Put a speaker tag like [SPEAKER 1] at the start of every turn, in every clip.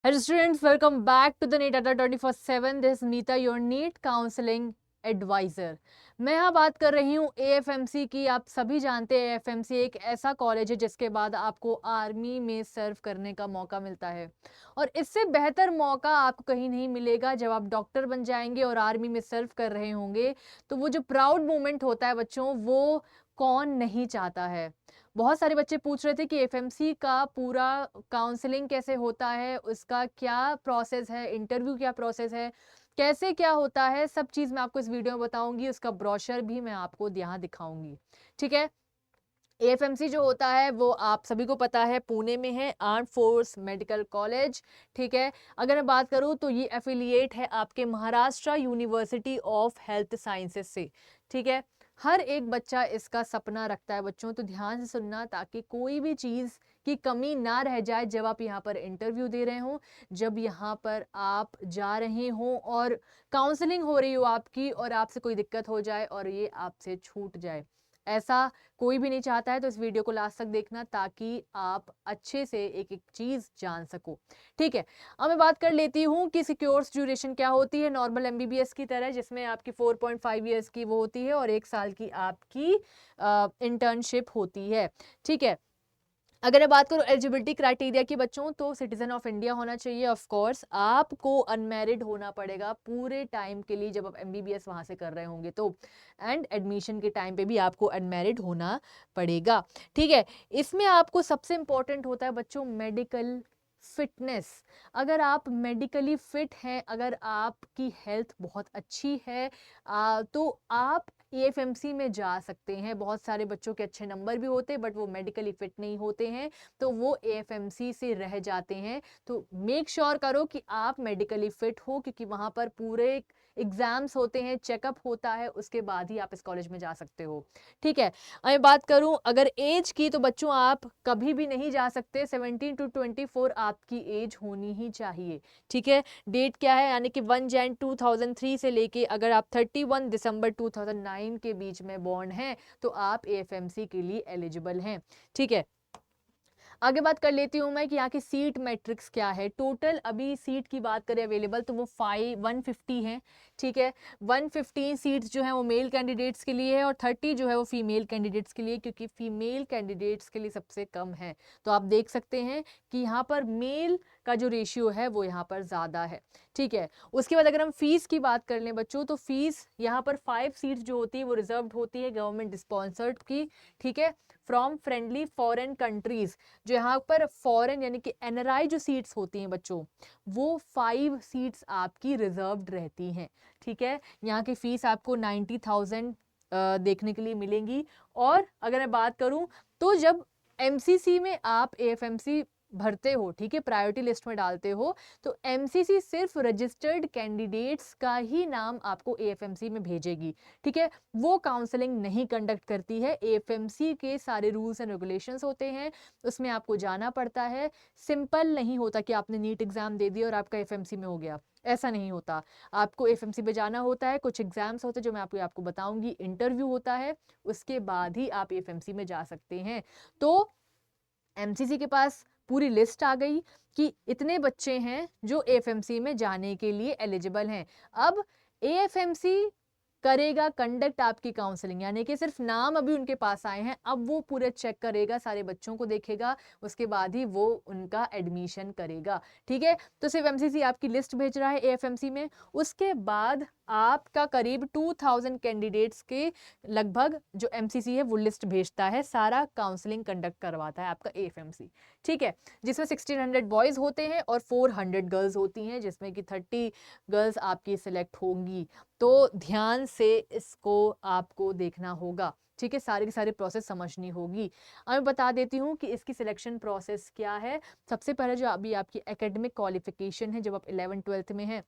[SPEAKER 1] Hello students, welcome back to the NEET Adda 24/7. This is Neeta, your NEET counselling adviser. मैं यहाँ बात कर रही हूँ एएफएमसी की। आप सभी जानते हैं एएफएमसी एक ऐसा कॉलेज है जिसके बाद आपको आर्मी में सर्व करने का मौका मिलता है, और इससे बेहतर मौका आपको कहीं नहीं मिलेगा। जब आप डॉक्टर बन जाएंगे और आर्मी में सर्व कर रहे होंगे तो वो जो प्राउड मोमेंट होता है बच्चों, वो कौन नहीं चाहता है। बहुत सारे बच्चे पूछ रहे थे कि एफएमसी का पूरा काउंसलिंग कैसे होता है, उसका क्या प्रोसेस है, इंटरव्यू क्या प्रोसेस है, कैसे क्या होता है, सब चीज़ मैं आपको इस वीडियो में बताऊंगी। उसका ब्रोशर भी मैं आपको यहाँ दिखाऊंगी। ठीक है। एएफएमसी जो होता है वो आप सभी को पता है पुणे में है, आर्म फोर्स मेडिकल कॉलेज। ठीक है। अगर मैं बात करूँ तो ये एफिलिएट है आपके Maharashtra university of health sciences से। ठीक है। हर एक बच्चा इसका सपना रखता है बच्चों, तो ध्यान से सुनना ताकि कोई भी चीज़ की कमी ना रह जाए जब आप यहाँ पर इंटरव्यू दे रहे हो, जब यहाँ पर आप जा रहे हो और काउंसलिंग हो रही हो आपकी, और आपसे कोई दिक्कत हो जाए और ये आपसे छूट जाए। ऐसा कोई भी नहीं चाहता है। तो इस वीडियो को लास्ट तक देखना ताकि आप अच्छे से एक एक चीज जान सको। ठीक है। अब मैं बात कर लेती हूँ कि सिक्योर्स ड्यूरेशन क्या होती है, नॉर्मल एमबीबीएस की तरह, जिसमें आपकी 4.5 ईयर्स की वो होती है और 1 साल की आपकी इंटर्नशिप होती है। ठीक है। अगर मैं बात करूं एलिजिबिलिटी क्राइटेरिया की बच्चों, तो सिटीजन ऑफ इंडिया होना चाहिए। ऑफ कोर्स आपको अनमैरिड होना पड़ेगा पूरे टाइम के लिए जब आप एमबीबीएस वहां से कर रहे होंगे तो, एंड एडमिशन के टाइम पे भी आपको अनमैरिड होना पड़ेगा। ठीक है। इसमें आपको सबसे इंपॉर्टेंट होता है बच्चों मेडिकल फिटनेस। अगर आप मेडिकली फिट हैं, अगर आपकी हेल्थ बहुत अच्छी है, तो आप एएफएमसी में जा सकते हैं। बहुत सारे बच्चों के अच्छे नंबर भी होते हैं बट वो मेडिकली फिट नहीं होते हैं, तो वो एएफएमसी से रह जाते हैं। तो मेक श्योर करो कि आप मेडिकली फिट हो, क्योंकि वहां पर पूरे एग्जाम्स होते हैं, चेकअप होता है, उसके बाद ही आप इस कॉलेज में जा सकते हो। ठीक है। अब मैं बात करूं अगर एज की, तो बच्चों आप कभी भी नहीं जा सकते। 17 to 24 आपकी एज होनी ही चाहिए। ठीक है। डेट क्या है, यानी कि 1 जन 2003 से लेके अगर आप 31 दिसंबर 2009 के बीच में बॉर्न हैं तो आप एएफएमसी के लिए एलिजिबल हैं। ठीक है। आगे बात कर लेती हूँ मैं कि यहाँ की सीट मैट्रिक्स क्या है। टोटल अभी सीट की बात करें अवेलेबल, तो वो 150 है। ठीक है। 115 सीट्स जो है वो मेल कैंडिडेट्स के लिए है और 30 जो है वो फीमेल कैंडिडेट्स के लिए, क्योंकि फीमेल कैंडिडेट्स के लिए सबसे कम है। तो आप देख सकते हैं कि यहाँ पर मेल का जो रेशियो है वो यहाँ पर ज़्यादा है। ठीक है। उसके बाद अगर हम फीस की बात कर लें बच्चों, तो फीस यहाँ पर 5 सीट्स जो होती है वो रिजर्व होती है गवर्नमेंट स्पॉन्सर्ड की। ठीक है। फ्रॉम फ्रेंडली फॉरेन कंट्रीज, जो यहाँ पर फॉरेन यानी कि एनआरआई जो सीट्स होती हैं बच्चों, वो 5 सीट्स आपकी रिजर्व्ड रहती हैं। ठीक है। यहाँ की फीस आपको 90,000 देखने के लिए मिलेंगी। और अगर मैं बात करूं तो जब एमसीसी में आप एएफएमसी भरते हो, ठीक है, प्रायोरिटी लिस्ट में डालते हो, तो एमसीसी सिर्फ रजिस्टर्ड कैंडिडेट्स का ही नाम आपको एएफएमसी में भेजेगी। ठीक है। वो काउंसलिंग नहीं कंडक्ट करती है। एएफएमसी के सारे रूल्स एंड रेगुलेशंस होते हैं, उसमें आपको जाना पड़ता है। सिंपल नहीं होता कि आपने नीट एग्जाम दे दिया और आपका एफएमसी में हो गया, ऐसा नहीं होता। आपको एफएमसी में जाना होता है, कुछ एग्जाम्स होते हैं जो मैं आपको बताऊंगी, इंटरव्यू होता है, उसके बाद ही आप एफएमसी में जा सकते हैं। तो एमसीसी के पास पूरी लिस्ट आ गई कि इतने बच्चे हैं जो एएफएमसी में जाने के लिए एलिजिबल हैं। अब एएफएमसी करेगा कंडक्ट आपकी काउंसलिंग, यानी कि सिर्फ नाम अभी उनके पास आए हैं, अब वो पूरे चेक करेगा, सारे बच्चों को देखेगा, उसके बाद ही वो उनका एडमिशन करेगा। ठीक है। तो सिर्फ एमसीसी आपकी लिस्ट भेज रहा है एएफएमसी में, उसके बाद आपका करीब 2000 कैंडिडेट्स के लगभग जो एमसीसी है वो लिस्ट भेजता है, सारा काउंसलिंग कंडक्ट करवाता है आपका एएफएमसी। ठीक है। जिसमें 1600 बॉयज होते हैं और 400 गर्ल्स होती हैं, जिसमें कि 30 गर्ल्स आपकी सिलेक्ट होंगी। तो ध्यान से इसको आपको देखना होगा। ठीक है। सारी की सारी प्रोसेस समझनी होगी। अब मैं बता देती हूँ कि इसकी सिलेक्शन प्रोसेस क्या है। सबसे पहले जो अभी आपकी एकेडमिक क्वालिफिकेशन है, जब आप 11th-12th में है,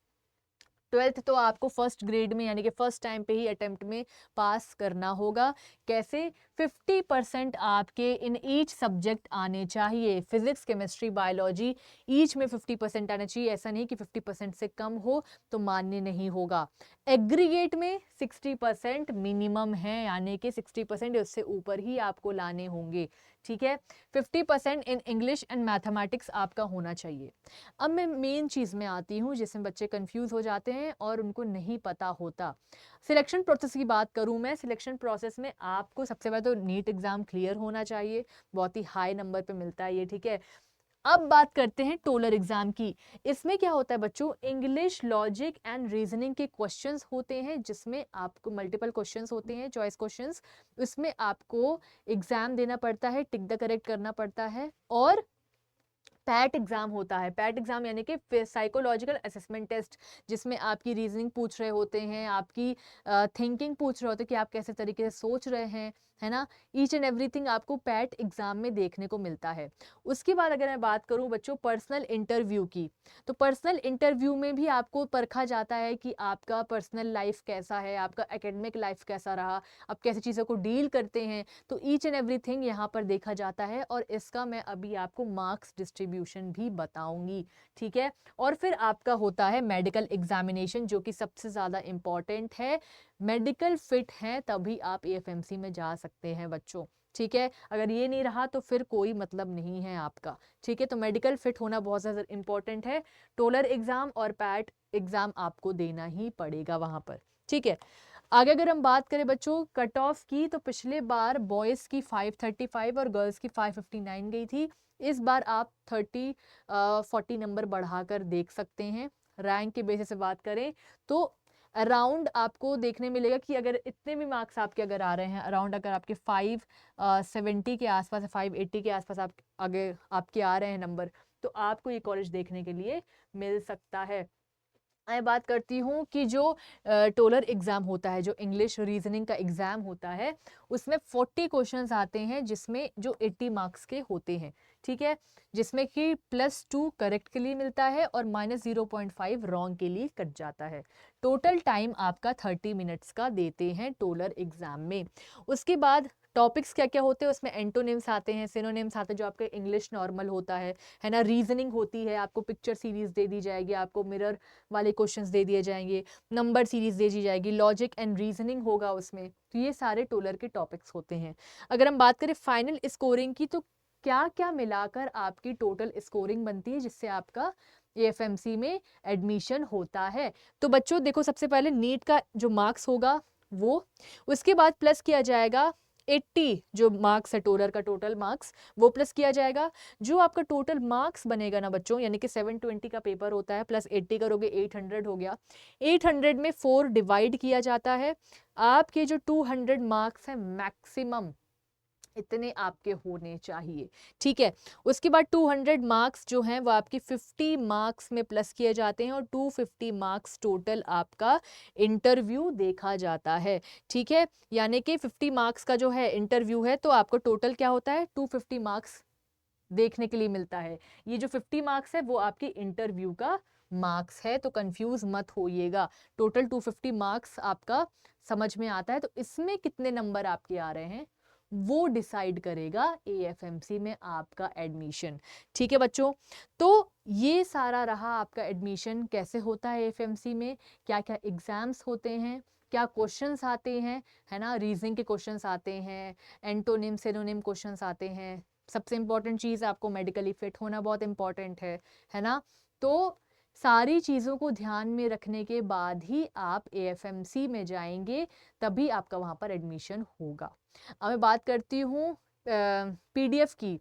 [SPEAKER 1] 12th तो आपको फर्स्ट ग्रेड में यानी कि फर्स्ट टाइम पे ही अटेम्प्ट में पास करना होगा। कैसे? 50% आपके इन ईच सब्जेक्ट आने चाहिए, फिजिक्स केमिस्ट्री बायोलॉजी, ईच में 50% आना चाहिए। ऐसा नहीं कि 50% से कम हो तो मान्य नहीं होगा। एग्रीगेट में 60% मिनिमम है, यानी कि 60% उससे ऊपर ही आपको लाने होंगे। ठीक है। 50% इन इंग्लिश एंड मैथमेटिक्स आपका होना चाहिए। अब मैं मेन चीज़ में आती हूँ जिसमें बच्चे कंफ्यूज हो जाते हैं और उनको नहीं पता होता। सिलेक्शन प्रोसेस की बात करूँ मैं, सिलेक्शन प्रोसेस में आपको सबसे पहले तो नीट एग्ज़ाम क्लियर होना चाहिए, बहुत ही हाई नंबर पे मिलता है ये, ठीक है। अब बात करते हैं टोलर एग्जाम की। इसमें क्या होता है बच्चों, इंग्लिश, लॉजिक एंड रीजनिंग के क्वेश्चंस होते हैं जिसमें आपको मल्टीपल क्वेश्चंस होते हैं, चॉइस क्वेश्चंस। इसमें आपको एग्जाम देना पड़ता है, टिक द करेक्ट करना पड़ता है। और पैट एग्जाम होता है। पैट एग्जाम यानी कि साइकोलॉजिकल असेसमेंट टेस्ट, जिसमें आपकी रीजनिंग पूछ रहे होते हैं, आपकी थिंकिंग पूछ रहे होते हैं कि आप कैसे तरीके से सोच रहे हैं, है ना। ईच एंड एवरीथिंग आपको पैट एग्जाम में देखने को मिलता है। उसके बाद अगर मैं बात करूं बच्चों पर्सनल इंटरव्यू की, तो पर्सनल इंटरव्यू में भी आपको परखा जाता है कि आपका पर्सनल लाइफ कैसा है, आपका एकेडमिक लाइफ कैसा रहा, आप कैसे चीज़ों को डील करते हैं। तो ईच एंड एवरीथिंग यहाँ पर देखा जाता है और इसका मैं अभी आपको मार्क्स डिस्ट्रीब्यूशन भी बताऊंगी, ठीक है। और फिर आपका होता है मेडिकल एग्जामिनेशन, जो कि सबसे ज़्यादा इम्पॉर्टेंट है। मेडिकल फिट है तभी आप एएफएमसी में जा सकते हैं बच्चों, ठीक है। अगर ये नहीं रहा तो फिर कोई मतलब नहीं है आपका, ठीक है। तो मेडिकल फिट होना बहुत ज़्यादा इंपॉर्टेंट है। टोलर एग्जाम और पैट एग्जाम आपको देना ही पड़ेगा वहां पर, ठीक है। आगे अगर हम बात करें बच्चों कट ऑफ की, तो पिछले बार बॉयज़ की 535 और गर्ल्स की 559 गई थी। इस बार आप 40 नंबर बढ़ाकर देख सकते हैं। रैंक के बेसिस से बात करें तो अराउंड आपको देखने मिलेगा कि अगर इतने भी मार्क्स आपके अगर आ रहे हैं, अराउंड अगर आपके 570 के आसपास, 580 के आसपास आप अगर आपके आ रहे हैं नंबर, तो आपको ये कॉलेज देखने के लिए मिल सकता है। मैं बात करती हूँ कि जो टोलर एग्जाम होता है, जो इंग्लिश रीजनिंग का एग्जाम होता है, उसमें 40 क्वेश्चंस आते हैं जिसमें जो 80 मार्क्स के होते हैं, ठीक है। जिसमें कि +2 करेक्ट के लिए मिलता है और -0.5 रॉन्ग के लिए कट जाता है। टोटल टाइम आपका 30 मिनट्स का देते हैं टोलर एग्जाम में। उसके बाद टॉपिक्स क्या क्या होते हैं, उसमें एंटोनिम्स आते हैं, सिनोनिम्स आते हैं, जो आपके इंग्लिश नॉर्मल होता है ना। रीजनिंग होती है, आपको पिक्चर सीरीज दे दी जाएगी, आपको मिरर वाले क्वेश्चंस दे दिए जाएंगे, नंबर सीरीज दे दी जाएगी, लॉजिक एंड रीजनिंग होगा उसमें। तो ये सारे टोलर के टॉपिक्स होते हैं। अगर हम बात करें फाइनल स्कोरिंग की, तो क्या क्या मिलाकर आपकी टोटल स्कोरिंग बनती है जिससे आपका एएफएमसी में एडमिशन होता है। तो बच्चों देखो, सबसे पहले नीट का जो मार्क्स होगा वो, उसके बाद प्लस किया जाएगा 80 जो मार्क्स है टोलर का, टोटल मार्क्स वो प्लस किया जाएगा। जो आपका टोटल मार्क्स बनेगा ना बच्चों, यानी कि 720 का पेपर होता है, प्लस 80 करोगे 800 हो गया। 800 में 4 डिवाइड किया जाता है। आपके जो 200 मार्क्स है मैक्सिमम, इतने आपके होने चाहिए, ठीक है। उसके बाद 200 मार्क्स जो हैं वो आपकी 50 मार्क्स में प्लस किए जाते हैं और 250 मार्क्स टोटल आपका इंटरव्यू देखा जाता है, ठीक है। यानी कि 50 मार्क्स का जो है इंटरव्यू है, तो आपको टोटल क्या होता है 250 मार्क्स देखने के लिए मिलता है। ये जो 50 मार्क्स है वो आपके इंटरव्यू का मार्क्स है, तो कंफ्यूज मत होइएगा। टोटल 250 मार्क्स आपका समझ में आता है। तो इसमें कितने नंबर आपके आ रहे हैं वो डिसाइड करेगा एएफएमसी में आपका एडमिशन, ठीक है बच्चों। तो ये सारा रहा आपका एडमिशन कैसे होता है एएफएमसी में, क्या क्या एग्जाम्स होते हैं, क्या क्वेश्चंस आते हैं, है ना। रीजनिंग के क्वेश्चंस आते हैं, एंटोनिम सिनोनिम क्वेश्चंस आते हैं। सबसे इंपॉर्टेंट चीज़, आपको मेडिकली फिट होना बहुत इंपॉर्टेंट है ना। तो सारी चीज़ों को ध्यान में रखने के बाद ही आप एएफएमसी में जाएंगे, तभी आपका वहाँ पर एडमिशन होगा। अब मैं बात करती हूँ पीडीएफ की।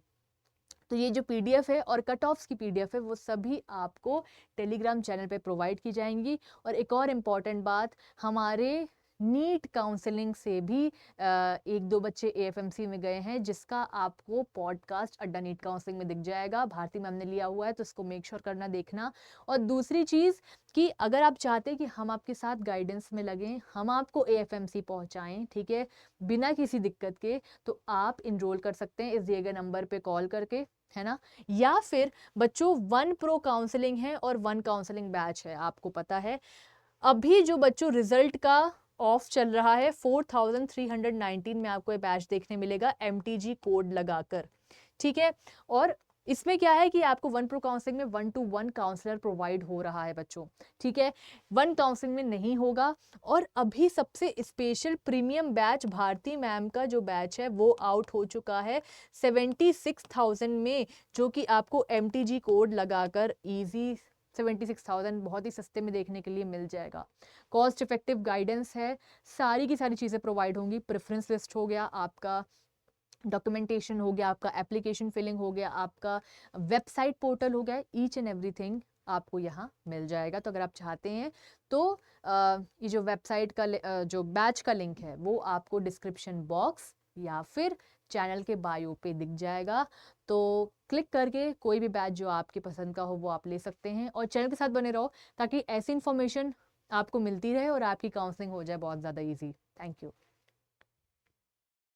[SPEAKER 1] तो ये जो पीडीएफ है और कट ऑफ्स की पीडीएफ है वो सभी आपको टेलीग्राम चैनल पे प्रोवाइड की जाएंगी। और एक और इम्पॉर्टेंट बात, हमारे नीट काउंसलिंग से भी एक दो बच्चे एएफएमसी में गए हैं, जिसका आपको पॉडकास्ट अड्डा नीट काउंसलिंग में दिख जाएगा। भारती मैम ने लिया हुआ है, तो इसको मेक श्योर करना, देखना। और दूसरी चीज़ कि अगर आप चाहते हैं कि हम आपके साथ गाइडेंस में लगें, हम आपको एएफएमसी पहुंचाएं, ठीक है, बिना किसी दिक्कत के, तो आप इनरोल कर सकते हैं इस दिए गए नंबर पे कॉल करके, है ना। या फिर बच्चों 1 प्रो काउंसलिंग है और 1 काउंसलिंग बैच है, आपको पता है। अभी जो बच्चों रिजल्ट का ऑफ चल रहा है, 4319 में आपको ये बैच देखने मिलेगा MTG कोड लगाकर, ठीक है। और इसमें क्या है कि आपको वन प्रो काउंसलिंग में 1 to 1 काउंसलर प्रोवाइड हो रहा है बच्चों, ठीक है। वन काउंसलिंग में नहीं होगा। और अभी सबसे special premium batch Bharti ma'am का जो बैच है वो आउट हो चुका है 76,000 में, जो कि आपको MTG कोड लगाकर इजी 76,000 बहुत ही सस्ते में देखने के लिए मिल जाएगा। कॉस्ट इफेक्टिव गाइडेंस है, सारी की सारी चीज़ें प्रोवाइड होंगी। प्रेफरेंस लिस्ट हो गया आपका, डॉक्यूमेंटेशन हो गया आपका, एप्लीकेशन फिलिंग हो गया आपका, वेबसाइट पोर्टल हो गया, ईच एंड एवरीथिंग आपको यहाँ मिल जाएगा। तो अगर आप चाहते हैं तो ये जो वेबसाइट का जो बैच का लिंक है वो आपको डिस्क्रिप्शन बॉक्स या फिर चैनल के बायो पे दिख जाएगा। तो क्लिक करके कोई भी बैच जो आपकी पसंद का हो वो आप ले सकते हैं, और चैनल के साथ बने रहो ताकि ऐसी इन्फॉर्मेशन आपको मिलती रहे और आपकी काउंसलिंग हो जाए बहुत ज़्यादा ईजी। Thank you.